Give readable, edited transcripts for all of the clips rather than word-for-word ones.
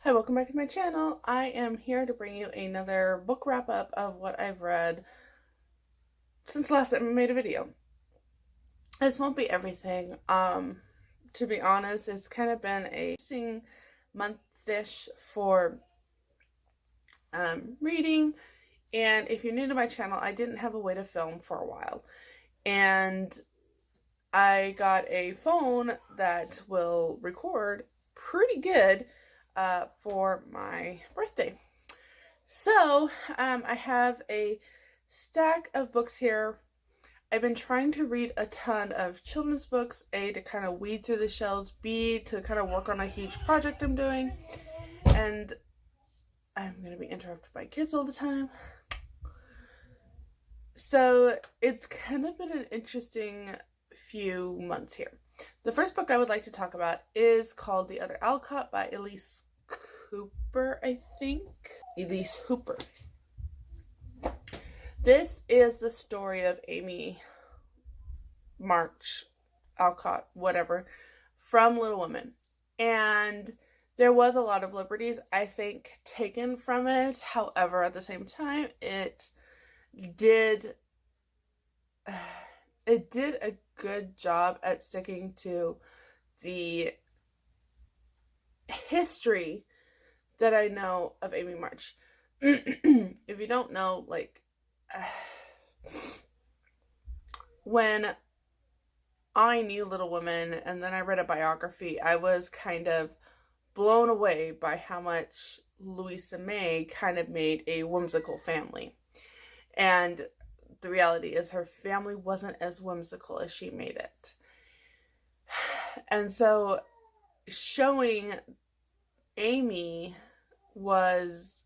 Hi, welcome back to my channel. I am here to bring you another book wrap up of what I've read since last time I made a video. This won't be everything. To be honest, it's kind of been a interesting month-ish for reading. And if you're new to my channel, I didn't have a way to film for a while. And I got a phone that will record pretty good for my birthday. So, I have a stack of books here. I've been trying to read a ton of children's books, A, to kind of weed through the shelves, B, to kind of work on a huge project I'm doing, and I'm going to be interrupted by kids all the time. So, it's kind of been an interesting few months here. The first book I would like to talk about is called The Other Alcott by Elise Hooper, I think. Elise Hooper. This is the story of Amy March, Alcott, whatever, from Little Women. And there was a lot of liberties, I think, taken from it. However, at the same time, it did a good job at sticking to the history that I know of Amy March. If you don't know, like, when I knew Little Women and then I read a biography, I was kind of blown away by how much Louisa May kind of made a whimsical family. And the reality is her family wasn't as whimsical as she made it. And so showing Amy was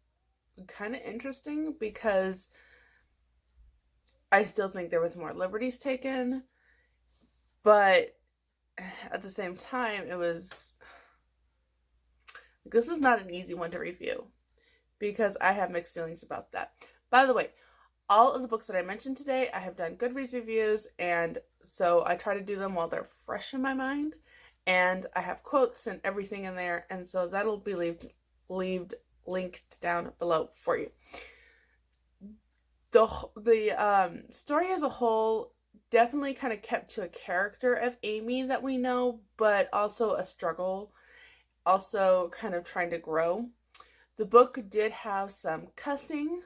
kind of interesting because I still think there was more liberties taken, but at the same time, this is not an easy one to review because I have mixed feelings about that. By the way, all of the books that I mentioned today, I have done Goodreads reviews, and so I try to do them while they're fresh in my mind, and I have quotes and everything in there, and so that'll be linked down below for you. The story as a whole definitely kind of kept to a character of Amy that we know, but also a struggle, also kind of trying to grow. The book did have some cussing.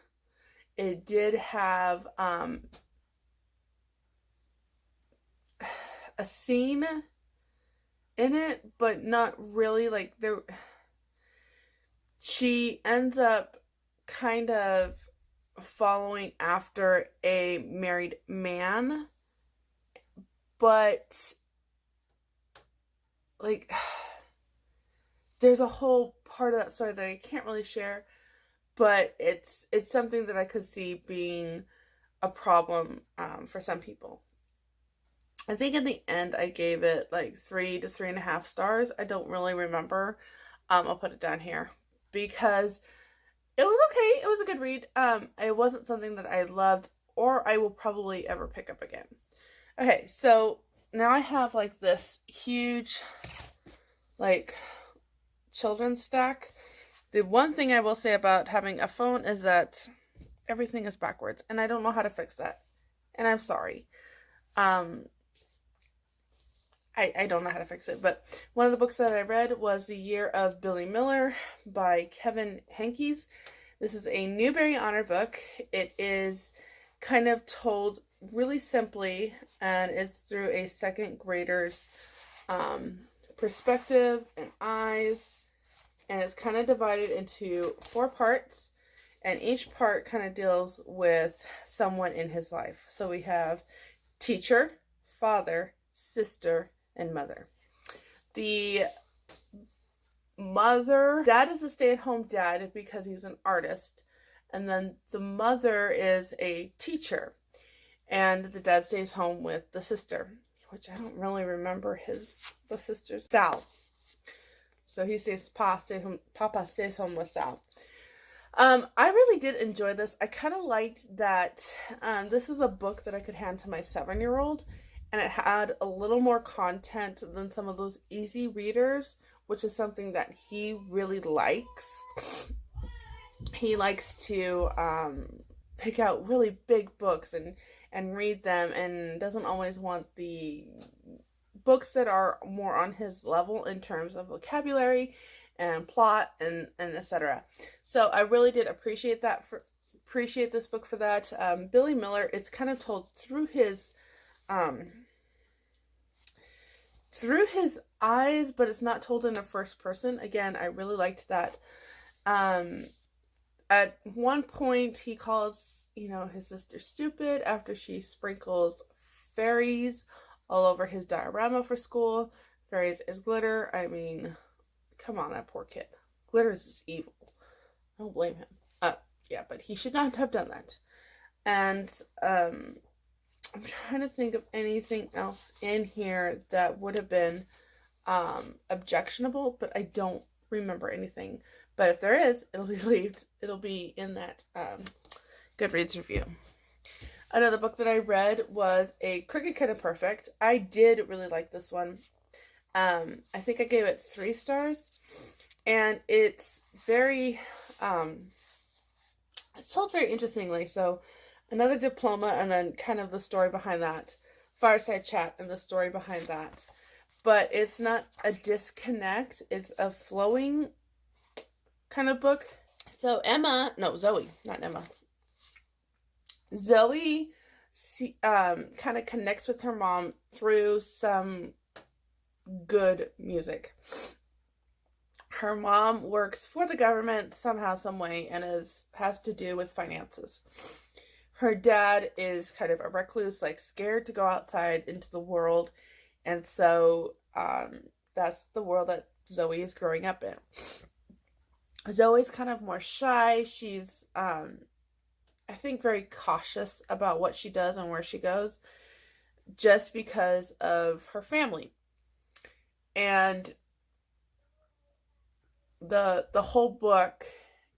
It did have a scene in it, but not really. Like, she ends up kind of following after a married man, but like there's a whole part of that story that I can't really share, but it's something that I could see being a problem for some people. I think in the end I gave it like 3 to 3.5 stars. I don't really remember. I'll put it down here because it was okay. It was a good read. It wasn't something that I loved or I will probably ever pick up again. Okay, so now I have like this huge like children's stack. The one thing I will say about having a phone is that everything is backwards and I don't know how to fix that. And I'm sorry. I don't know how to fix it, but one of the books that I read was The Year of Billy Miller by Kevin Henkes. This is a Newbery Honor book. It is kind of told really simply, and it's through a second grader's perspective and eyes, and it's kind of divided into 4 parts, and each part kind of deals with someone in his life. So we have teacher, father, sister, and mother. The dad is a stay-at-home dad because he's an artist, and then the mother is a teacher, and the dad stays home with the sister, which I don't really remember the sister's Sal. So Papa stays home with Sal. I really did enjoy this. I kind of liked that this is a book that I could hand to my 7-year-old, and it had a little more content than some of those easy readers which is something that he really likes. He likes to pick out really big books and read them, and doesn't always want the books that are more on his level in terms of vocabulary and plot and etc. So I really did appreciate this book for that. Billy Miller, it's kind of told through his eyes, but it's not told in a first person. Again, I really liked that. At one point, he calls, his sister stupid after she sprinkles fairies all over his diorama for school. Fairies is glitter. I mean, come on, that poor kid. Glitter is just evil. I don't blame him. Yeah, but he should not have done that. And I'm trying to think of anything else in here that would have been objectionable, but I don't remember anything. But if there is, it'll be in that Goodreads review. Another book that I read was A Crooked Kind of Perfect. I did really like this one. I think I gave it 3 stars. And it's very, it's told very interestingly. So another diploma, and then kind of the story behind that. Fireside chat and the story behind that. But it's not a disconnect. It's a flowing kind of book. So Zoe, not Emma. Zoe kind of connects with her mom through some good music. Her mom works for the government somehow, some way, and has to do with finances. Her dad is kind of a recluse, like scared to go outside into the world, and so that's the world that Zoe is growing up in. Zoe's kind of more shy. She's, I think, very cautious about what she does and where she goes, just because of her family. And the whole book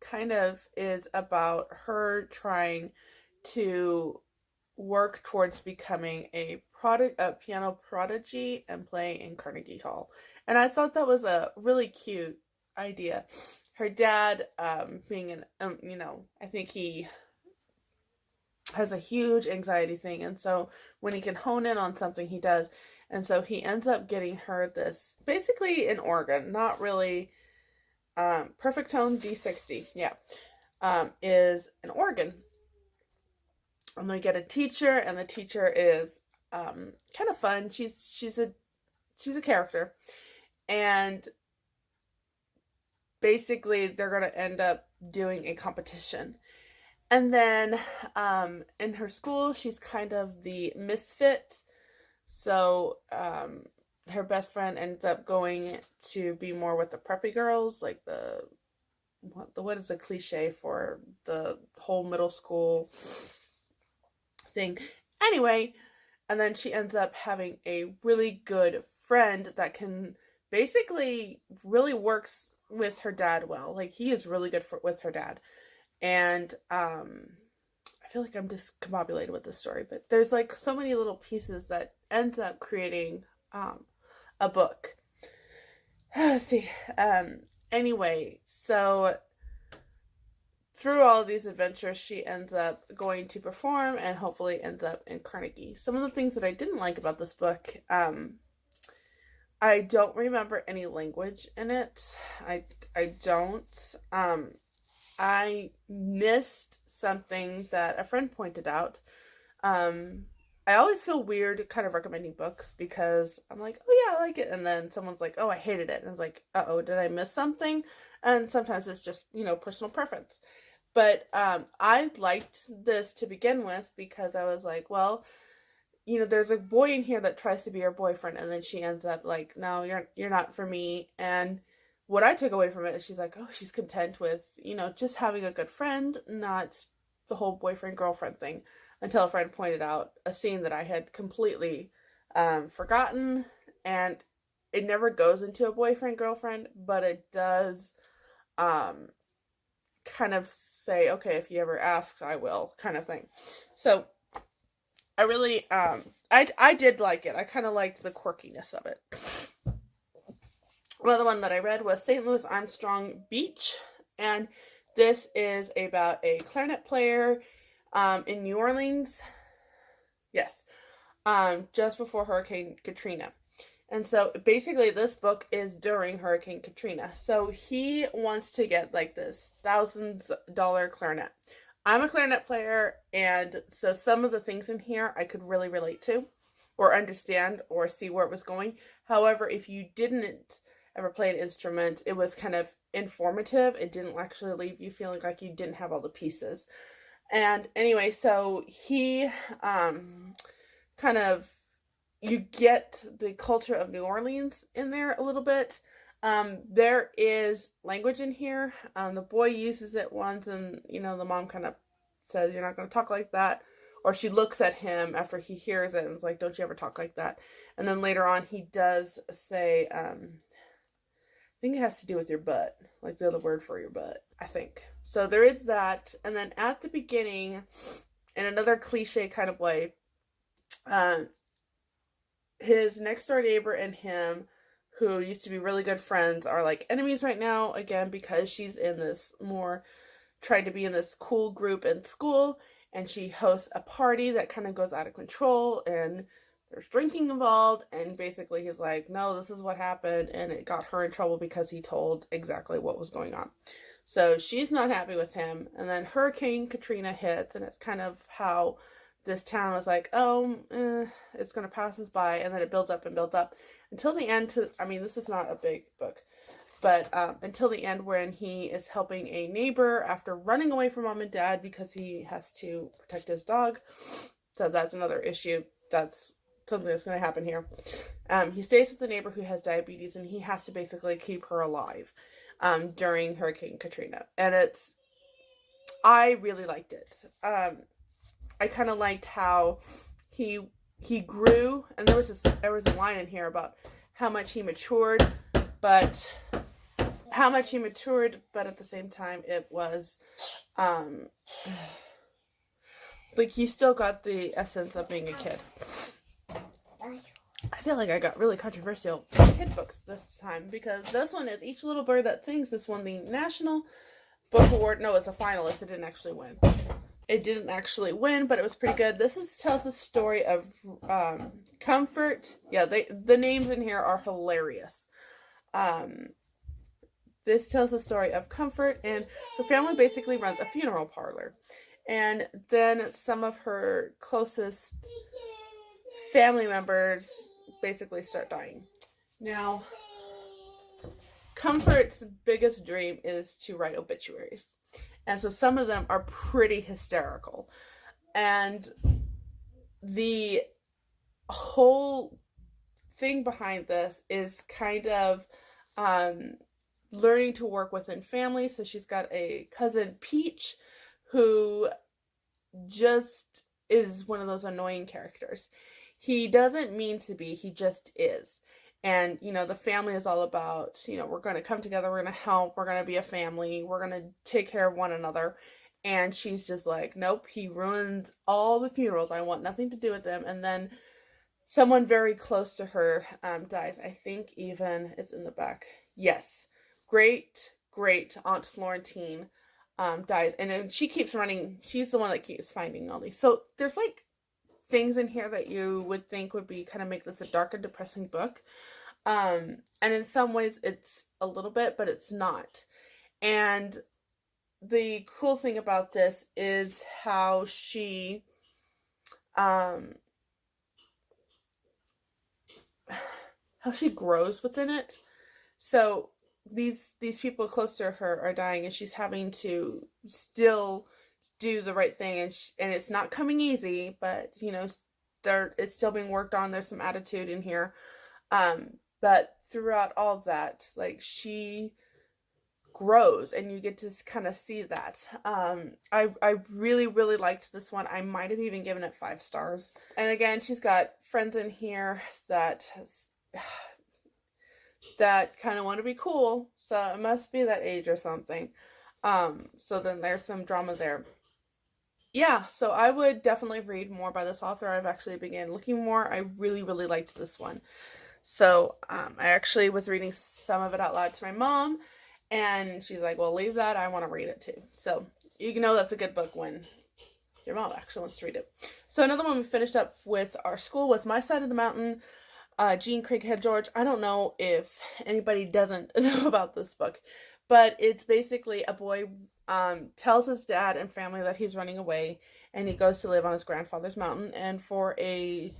kind of is about her trying to work towards becoming a piano prodigy and play in Carnegie Hall. And I thought that was a really cute idea. Her dad, being I think he has a huge anxiety thing, and so when he can hone in on something, he does. And so he ends up getting her this, basically an organ, not really, perfect tone D60, yeah, is an organ. And they get a teacher, and the teacher is kind of fun. She's a character, and basically they're going to end up doing a competition. And then in her school, she's kind of the misfit. So her best friend ends up going to be more with the preppy girls, like what is the cliche for the whole middle school thing. Anyway, and then she ends up having a really good friend that can basically really works with her dad well. Like, he is really good with her dad. And I feel like I'm discombobulated with this story, but there's like so many little pieces that ends up creating a book. Let's see. Anyway, so through all of these adventures, she ends up going to perform and hopefully ends up in Carnegie. Some of the things that I didn't like about this book, I don't remember any language in it. I don't. I missed something that a friend pointed out. I always feel weird kind of recommending books because I'm like, oh yeah, I like it. And then someone's like, oh, I hated it. And it's like, uh-oh, did I miss something? And sometimes it's just, personal preference. But I liked this to begin with because I was like, well, there's a boy in here that tries to be her boyfriend. And then she ends up like, no, you're not for me. And what I took away from it is she's like, oh, she's content with, just having a good friend, not the whole boyfriend-girlfriend thing, until a friend pointed out a scene that I had completely forgotten, and it never goes into a boyfriend-girlfriend, but it does kind of say, okay, if he ever asks, I will, kind of thing. So, I really, I did like it. I kind of liked the quirkiness of it. Another one that I read was St. Louis Armstrong Beach, and this is about a clarinet player in New Orleans. Yes, just before Hurricane Katrina. And so basically this book is during Hurricane Katrina. So he wants to get like this $1,000 clarinet. I'm a clarinet player, and so some of the things in here I could really relate to or understand or see where it was going. However, if you didn't ever play an instrument, it was kind of informative. It didn't actually leave you feeling like you didn't have all the pieces. And anyway, so he kind of, you get the culture of New Orleans in there a little bit. There is language in here. The boy uses it once, and the mom kind of says, "You're not going to talk like that," or she looks at him after he hears it and is like, "Don't you ever talk like that." And then later on, he does say, I think it has to do with your butt, like the other word for your butt, I think. So there is that. And then at the beginning, in another cliche kind of way, his next door neighbor and him, who used to be really good friends, are like enemies right now, again, because she's in this trying to be in this cool group in school, and she hosts a party that kind of goes out of control, and there's drinking involved, and basically he's like, no, this is what happened, and it got her in trouble because he told exactly what was going on. So she's not happy with him, and then Hurricane Katrina hits, and it's kind of how this town was like, it's going to pass us by, and then it builds up and builds up until the end. This is not a big book, but until the end, when he is helping a neighbor after running away from mom and dad because he has to protect his dog. So that's another issue. That's something that's going to happen here. He stays with the neighbor who has diabetes, and he has to basically keep her alive during Hurricane Katrina. And I really liked it. I kind of liked how he grew, and there was a line in here about how much he matured, but at the same time it was like he still got the essence of being a kid. I feel like I got really controversial with kid books this time, because this one is Each Little Bird That Sings. This won the National Book Award. No, it's a finalist. It didn't actually win. But it was pretty good. This tells the story of Comfort. Yeah, the names in here are hilarious. This tells the story of Comfort, and the family basically runs a funeral parlor. And then some of her closest family members basically start dying. Now, Comfort's biggest dream is to write obituaries. And so some of them are pretty hysterical. And the whole thing behind this is kind of learning to work within families. So she's got a cousin, Peach, who just is one of those annoying characters. He doesn't mean to be, he just is. And, the family is all about, we're going to come together, we're going to help, we're going to be a family, we're going to take care of one another. And she's just like, nope, he ruins all the funerals. I want nothing to do with them. And then someone very close to her dies. I think even it's in the back. Yes. Great Aunt Florentine dies. And then she keeps running. She's the one that keeps finding all these. So there's like things in here that you would think would be kind of make this a dark and depressing book. And in some ways it's a little bit, but it's not. And the cool thing about this is how she grows within it. So these people close to her are dying, and she's having to still do the right thing, and it's not coming easy, but it's still being worked on. There's some attitude in here, but throughout all that, like, she grows, and you get to kind of see that. I really liked this one. I might have even given it 5 stars. And again, she's got friends in here that kind of want to be cool, so it must be that age or something. So then there's some drama there. Yeah, so I would definitely read more by this author. I've actually began looking more. I really liked this one. So I actually was reading some of it out loud to my mom, and she's like, well, leave that. I want to read it too. So you know that's a good book when your mom actually wants to read it. So another one we finished up with our school was My Side of the Mountain, Jean Craighead George. I don't know if anybody doesn't know about this book, but it's basically a boy tells his dad and family that he's running away, and he goes to live on his grandfather's mountain, and for a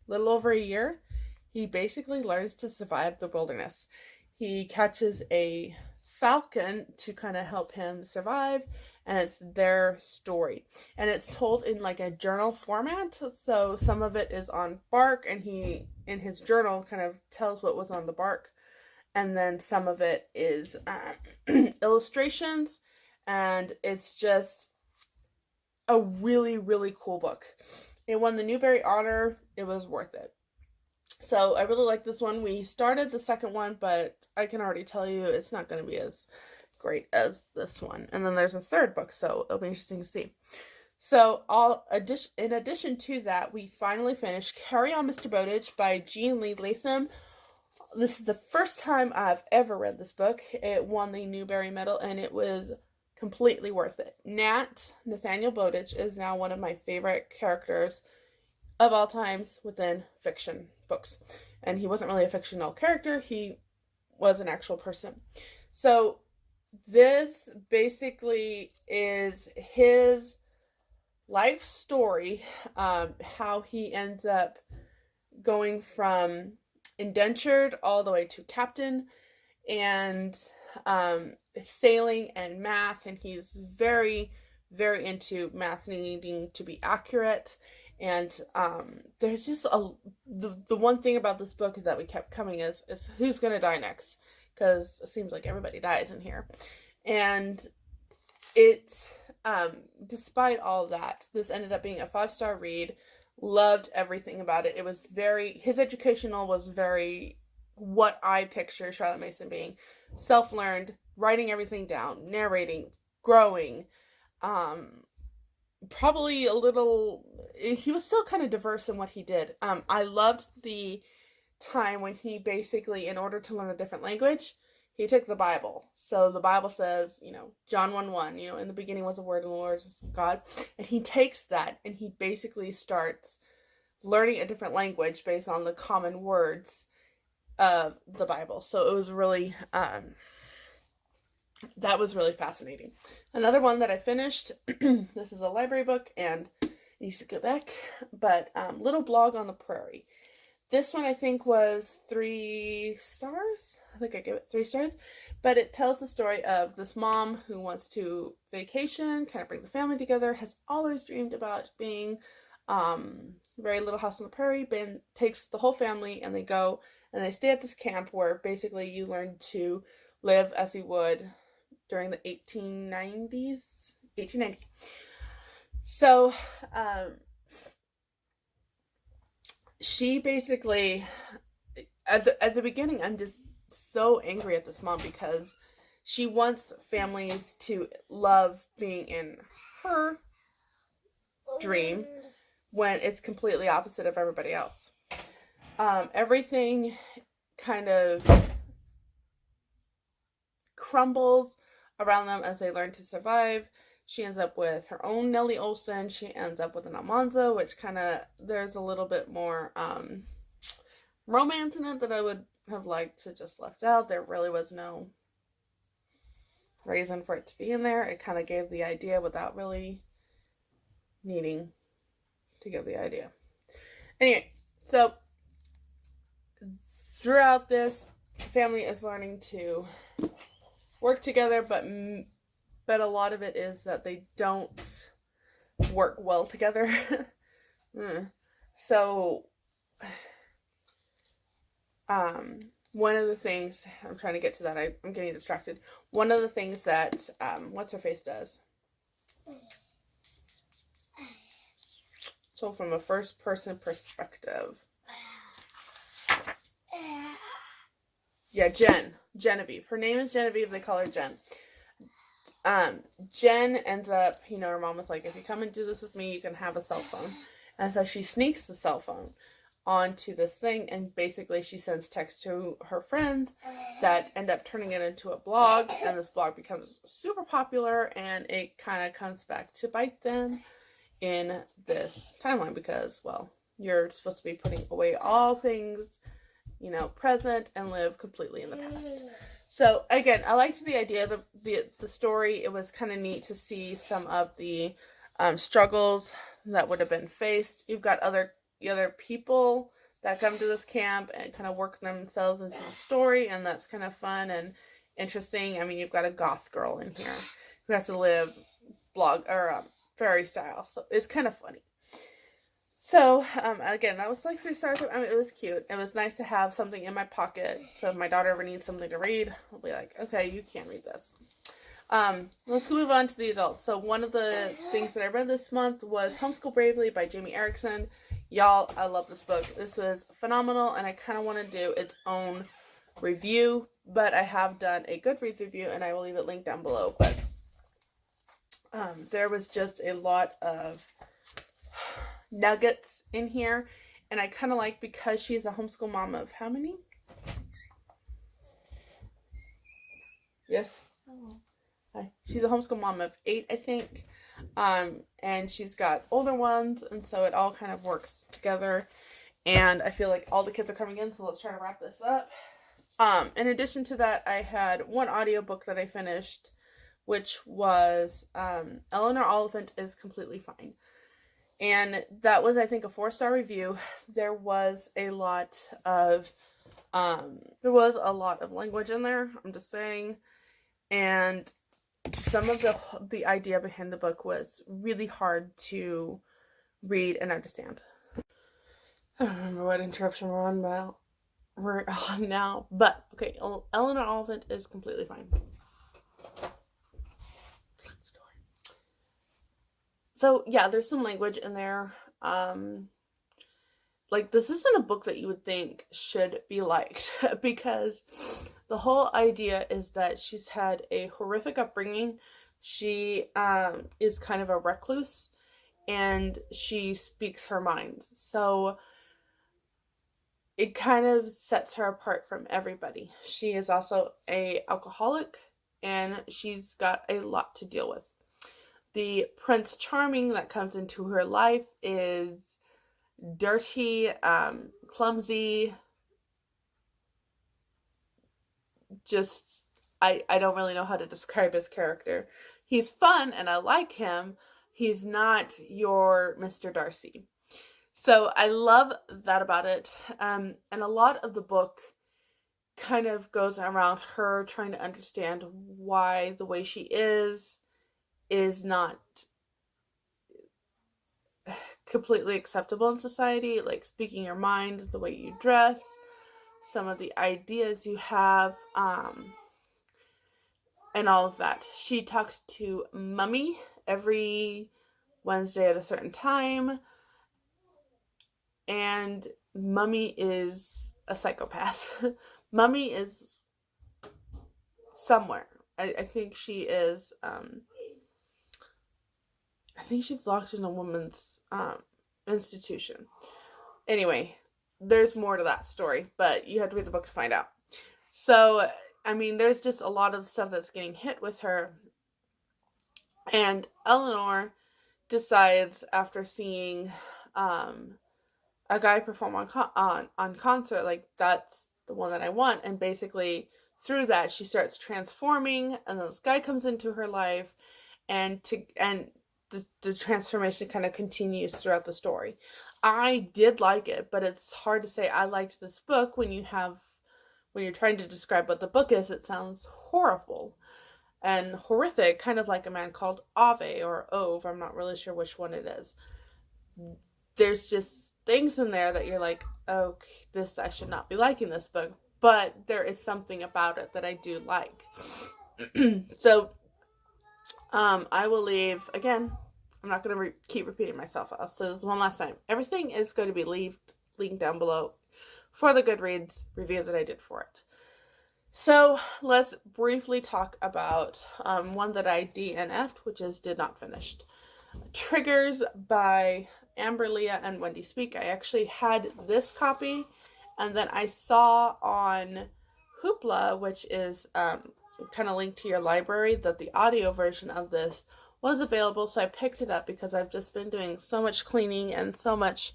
little over a year, he basically learns to survive the wilderness. He catches a falcon to kind of help him survive, and it's their story. And it's told in like a journal format, so some of it is on bark, and he, in his journal, kind of tells what was on the bark. And then some of it is illustrations, and it's just a really, really cool book. It won the Newbery Honor. It was worth it. So I really like this one. We started the second one, but I can already tell you it's not going to be as great as this one. And then there's a third book, so it'll be interesting to see. So in addition to that, we finally finished Carry On Mr. Bowditch by Jean Lee Latham. This is the first time I've ever read this book. It won the Newbery Medal, and it was completely worth it. Nathaniel Bowditch is now one of my favorite characters of all times within fiction books. And he wasn't really a fictional character, he was an actual person. So this basically is his life story, how he ends up going from indentured all the way to captain, and sailing and math, and he's very, very into math needing to be accurate. And there's just the one thing about this book is that we kept coming is who's gonna die next, because it seems like everybody dies in here. And it despite all that, this ended up being a 5-star read. Loved everything about it. It was his educational was very what I picture Charlotte Mason being. Self-learned, writing everything down, narrating, growing, probably a little, he was still kind of diverse in what he did. I loved the time when he basically, in order to learn a different language, he took the Bible. So the Bible says, John 1:1, in the beginning was the Word, and the Lord was God. And he takes that and he basically starts learning a different language based on the common words of the Bible. So it was really, that was really fascinating. Another one that I finished, this is a library book, and I used to go back, but Little Blog on the Prairie. This one I think was 3 stars. I think I gave it 3 stars. But it tells the story of this mom who wants to vacation, kind of bring the family together, has always dreamed about being very Little House on the Prairie, but takes the whole family, and they go and they stay at this camp where basically you learn to live as you would during the 1890. So, she basically, at the beginning, I'm just so angry at this mom because she wants families to love being in her dream when it's completely opposite of everybody else. Everything kind of crumbles around them as they learn to survive. She ends up with her own Nellie Olson. She ends up with an Almanza, which kind of, there's a little bit more romance in it that I would have liked to just left out. There really was no reason for it to be in there. It kind of gave the idea without really needing to give the idea. Anyway, so throughout this, family is learning to work together, but a lot of it is that they don't work well together. So, one of the things, I'm trying to get to that, I'm getting distracted. One of the things that, what's-her-face does. So from a first-person perspective. Yeah, Genevieve. Her name is Genevieve, they call her Jen. Jen ends up, her mom was like, if you come and do this with me, you can have a cell phone. And so she sneaks the cell phone onto this thing, and basically she sends texts to her friends that end up turning it into a blog, and this blog becomes super popular, and it kind of comes back to bite them in this timeline because, well, you're supposed to be putting away all things, present and live completely in the past. So again, I liked the idea of the story. It was kind of neat to see some of the struggles that would have been faced. You've got other people that come to this camp and kind of work themselves into the story, and that's kind of fun and interesting. I mean, you've got a goth girl in here who has to live fairy style, so it's kind of funny. So, again, that was like 3 stars. I mean, it was cute. It was nice to have something in my pocket, so if my daughter ever needs something to read, I'll be like, okay, you can read this. Let's move on to the adults. So one of the things that I read this month was Homeschool Bravely by Jamie Erickson. Y'all, I love this book. This was phenomenal, and I kind of want to do its own review, but I have done a Goodreads review, and I will leave it linked down below. But there was just a lot of nuggets in here, and I kind of like, because she's a homeschool mom of how many? Yes? Oh. Hi. She's a homeschool mom of 8, I think. And she's got older ones, and so it all kind of works together. And I feel like all the kids are coming in, so let's try to wrap this up. In addition to that, I had one audiobook that I finished, which was Eleanor Oliphant is Completely Fine. And that was, I think, a 4-star review. There was a lot of language in there, I'm just saying. And some of the idea behind the book was really hard to read and understand. I don't remember what interruption we're on now. But, okay, Eleanor Oliphant is Completely Fine. So, yeah, there's some language in there. This isn't a book that you would think should be liked, because the whole idea is that she's had a horrific upbringing. She is kind of a recluse, and she speaks her mind. So it kind of sets her apart from everybody. She is also an alcoholic, and she's got a lot to deal with. The Prince Charming that comes into her life is dirty, clumsy, just, I don't really know how to describe his character. He's fun, and I like him. He's not your Mr. Darcy. So I love that about it. And a lot of the book kind of goes around her trying to understand why the way she is not completely acceptable in society, like speaking your mind, the way you dress, some of the ideas you have, and all of that. She talks to Mummy every Wednesday at a certain time, and Mummy is a psychopath. Mummy is somewhere. I think she is, I think she's locked in a woman's institution. Anyway, there's more to that story, but you have to read the book to find out. So, I mean, there's just a lot of stuff that's getting hit with her. And Eleanor decides, after seeing a guy perform on concert, like, that's the one that I want. And basically, through that, she starts transforming, and then this guy comes into her life, and the transformation kind of continues throughout the story. I did like it, but it's hard to say I liked this book when you're trying to describe what the book is. It sounds horrible and horrific, kind of like A Man Called Ove or Ove. I'm not really sure which one it is. There's just things in there that you're like, okay, I should not be liking this book, but there is something about it that I do like. So, I will leave, again, I'm not going to keep repeating myself. I'll say this one last time. Everything is going to be linked down below for the Goodreads review that I did for it. So, let's briefly talk about one that I DNF'd, which is Did Not Finish. Triggers by Amber, Leah, and Wendy Speak. I actually had this copy, and then I saw on Hoopla, which is kind of linked to your library, that the audio version of this was available, so I picked it up because I've just been doing so much cleaning and so much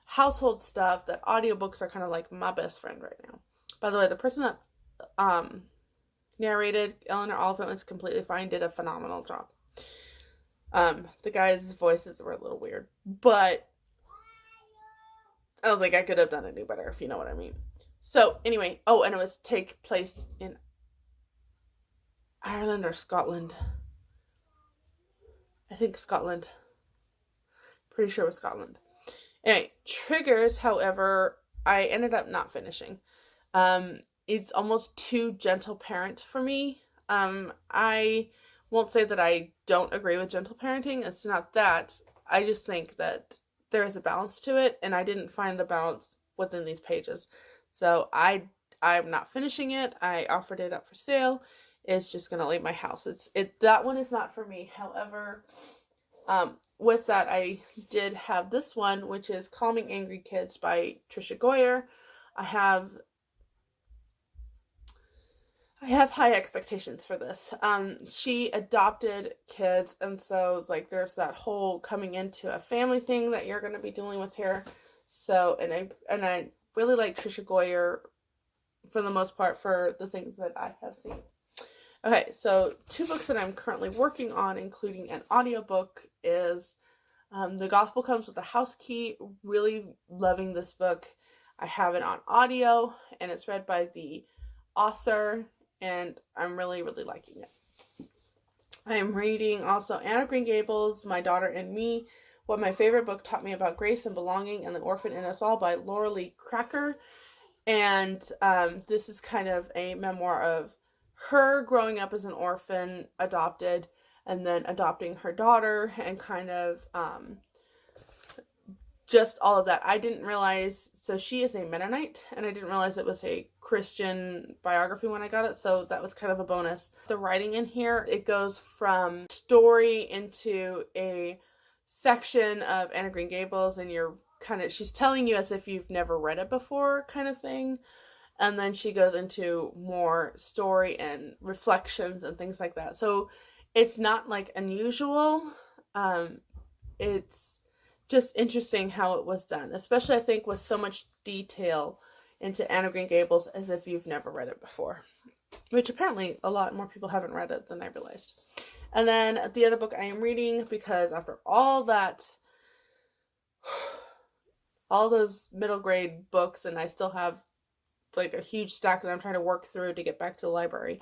household stuff that audiobooks are kind of like my best friend right now. By the way, the person that narrated Eleanor Oliphant was completely fine, did a phenomenal job. The guy's voices were a little weird, but I don't think I could have done any better, if you know what I mean. So anyway, oh, and it was take place in Ireland or Scotland. I think Scotland. Pretty sure it was Scotland. Anyway, Triggers, however, I ended up not finishing. It's almost too gentle parent for me. I won't say that I don't agree with gentle parenting. It's not that. I just think that there is a balance to it, and I didn't find the balance within these pages. So I'm not finishing it. I offered it up for sale. It's just gonna leave my house. That one is not for me. However, with that, I did have this one, which is Calming Angry Kids by Tricia Goyer. I have high expectations for this. She adopted kids, and so it's like there's that whole coming into a family thing that you're going to be dealing with here. So, and I really like Tricia Goyer for the most part for the things that I have seen. Okay, so 2 books that I'm currently working on, including an audiobook, is The Gospel Comes with a House Key. Really loving this book. I have it on audio, and it's read by the author, and I'm really, really liking it. I am reading also Anne of Green Gables, My Daughter and Me, What My Favorite Book Taught Me About Grace and Belonging and the Orphan in Us All by Laura Lee Cracker. And this is kind of a memoir of her growing up as an orphan, adopted, and then adopting her daughter, and kind of just all of that. I didn't realize, so she is a Mennonite, and I didn't realize it was a Christian biography when I got it, so that was kind of a bonus. The writing in here, it goes from story into a section of Anne of Green Gables, and she's telling you as if you've never read it before kind of thing. And then she goes into more story and reflections and things like that. So it's not like unusual. It's just interesting how it was done, especially I think with so much detail into Anne of Green Gables as if you've never read it before, which apparently a lot more people haven't read it than I realized. And then the other book I am reading, because after all that, all those middle grade books, and I still have like a huge stack that I'm trying to work through to get back to the library,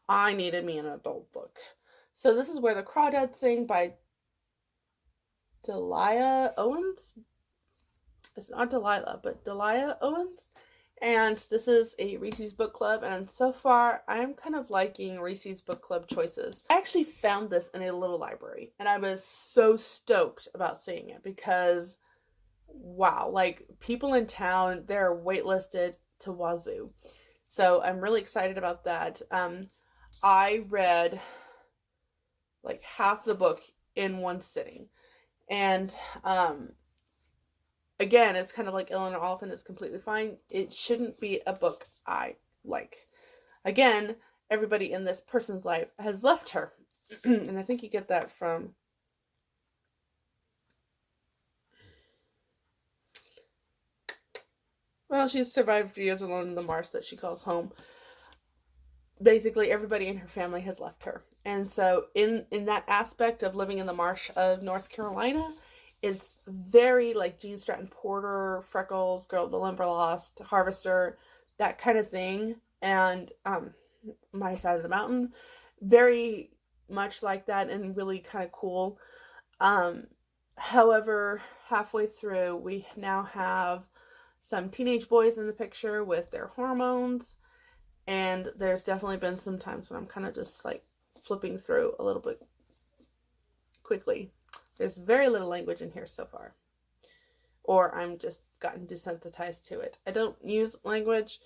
I needed me an adult book. So this is Where the Crawdads Sing by Delia Owens. It's not Delilah, but Delia Owens. And this is a Reese's Book Club, and so far I'm kind of liking Reese's Book Club choices. I actually found this in a little library, and I was so stoked about seeing it because, wow, like people in town, they're waitlisted to wazoo. So I'm really excited about that. I read like half the book in one sitting. And again, it's kind of like Eleanor Oliphant is completely fine. It shouldn't be a book I like. Again, everybody in this person's life has left her. And I think you get that from she's survived years alone in the marsh that she calls home. Basically, everybody in her family has left her. And so in that aspect of living in the marsh of North Carolina, it's very like Gene Stratton Porter, Freckles, Girl of the Limberlost, Harvester, that kind of thing. And My Side of the Mountain, very much like that and really kind of cool. However, halfway through, we now have some teenage boys in the picture with their hormones, and there's definitely been some times when I'm kind of just like flipping through a little bit quickly. There's very little language in here so far, or I'm just gotten desensitized to it. I don't use language.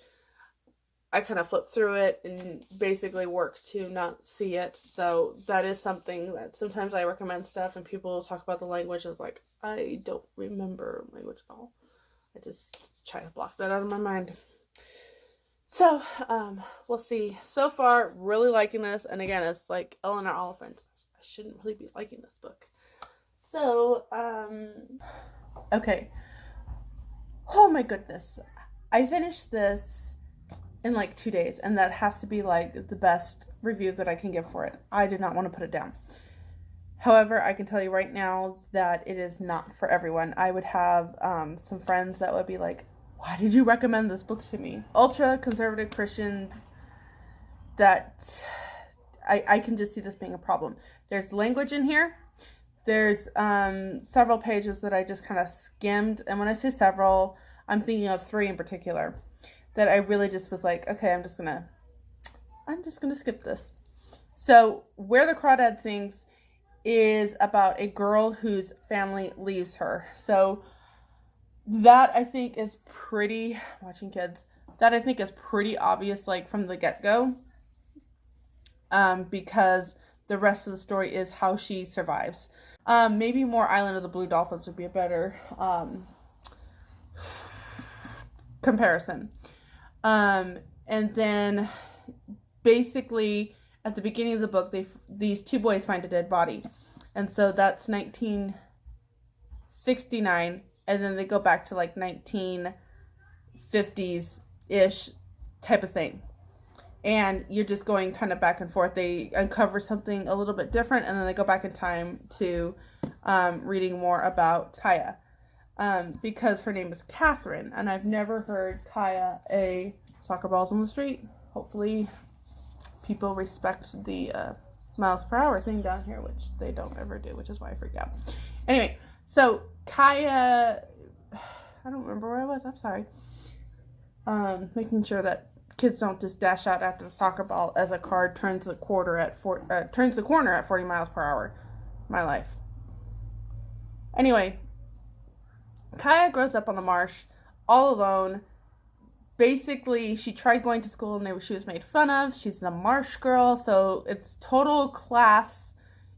I kind of flip through it and basically work to not see it. So that is something that sometimes I recommend stuff and people talk about the language and it's like, I don't remember language at all. I just try to block that out of my mind. So, we'll see. So far, really liking this. And again, it's like Eleanor Oliphant. I shouldn't really be liking this book. So, okay. Oh my goodness. I finished this in like 2 days, and that has to be like the best review that I can give for it. I did not want to put it down. However, I can tell you right now that it is not for everyone. I would have some friends that would be like, why did you recommend this book to me? Ultra conservative Christians, that I can just see this being a problem. There's language in here. There's several pages that I just kind of skimmed. And when I say several, I'm thinking of 3 in particular that I really just was like, okay, I'm just gonna skip this. So, Where the Crawdad Sings is about a girl whose family leaves her. So that I think is pretty, watching kids, that I think is pretty obvious, like from the get-go, because the rest of the story is how she survives. Maybe more Island of the Blue Dolphins would be a better comparison. And then basically at the beginning of the book, these 2 boys find a dead body. And so that's 1969. And then they go back to like 1950s-ish type of thing. And you're just going kind of back and forth. They uncover something a little bit different. And then they go back in time to reading more about Kaya. Because her name is Catherine. And I've never heard Kaya a soccer balls on the street. Hopefully people respect the miles per hour thing down here, which they don't ever do, which is why I freak out. Anyway, so Kaya, I don't remember where I was, I'm sorry. Making sure that kids don't just dash out after the soccer ball as a car turns the corner at 40 miles per hour. My life. Anyway, Kaya grows up on the marsh all alone. Basically, she tried going to school and she was made fun of. She's a marsh girl, so it's total class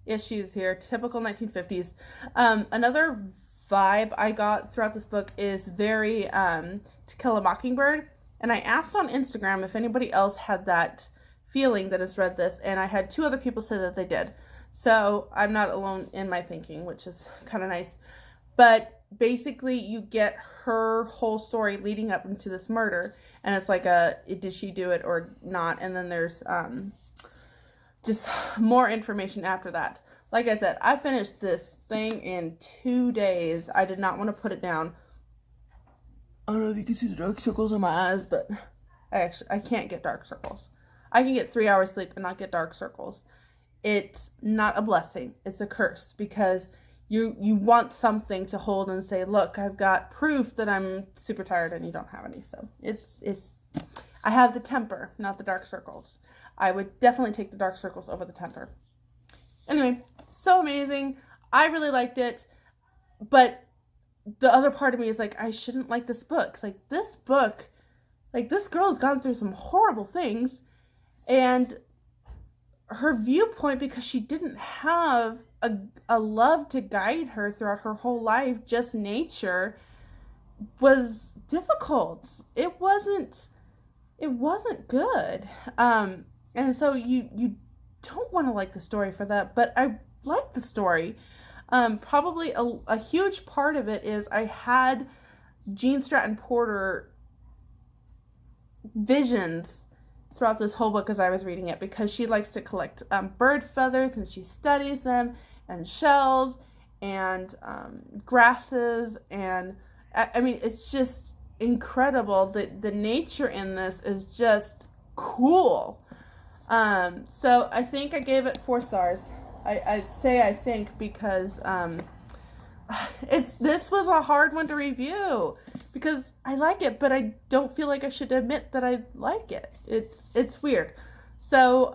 issues here, typical 1950s. Another vibe I got throughout this book is very To Kill a Mockingbird. And I asked on Instagram if anybody else had that feeling that has read this, and I had 2 other people say that they did. So I'm not alone in my thinking, which is kind of nice. But basically, you get her whole story leading up into this murder, and it's like did she do it or not? And then there's just more information after that. Like I said, I finished this thing in 2 days. I did not want to put it down. I don't know if you can see the dark circles in my eyes, but I can't get dark circles. I can get 3 hours sleep and not get dark circles. It's not a blessing. It's a curse, because you want something to hold and say, look, I've got proof that I'm super tired, and you don't have any. So I have the temper, not the dark circles. I would definitely take the dark circles over the temper. Anyway, so amazing. I really liked it, but the other part of me is like, I shouldn't like this book. Like, this book, like, this girl has gone through some horrible things, and her viewpoint, because she didn't have a love to guide her throughout her whole life, just nature, was difficult. It wasn't good. And so you don't want to like the story for that, but I like the story. Probably a huge part of it is I had Jean Stratton Porter visions throughout this whole book as I was reading it, because she likes to collect bird feathers, and she studies them, and shells, and grasses, and I mean, it's just incredible. The nature in this is just cool. So I think I gave it 4 stars. I say I think because this was a hard one to review, because I like it, but I don't feel like I should admit that I like it. It's weird. So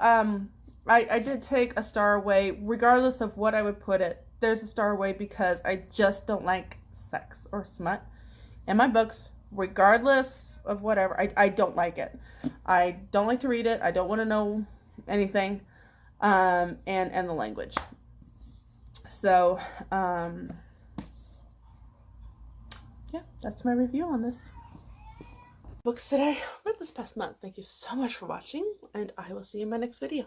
I did take a star away, regardless of what I would put it. There's a star away because I just don't like sex or smut in my books, regardless of whatever. I don't like it. I don't like to read it. I don't want to know anything. And the language. So, yeah, that's my review on this. Books that I read this past month. Thank you so much for watching, and I will see you in my next video.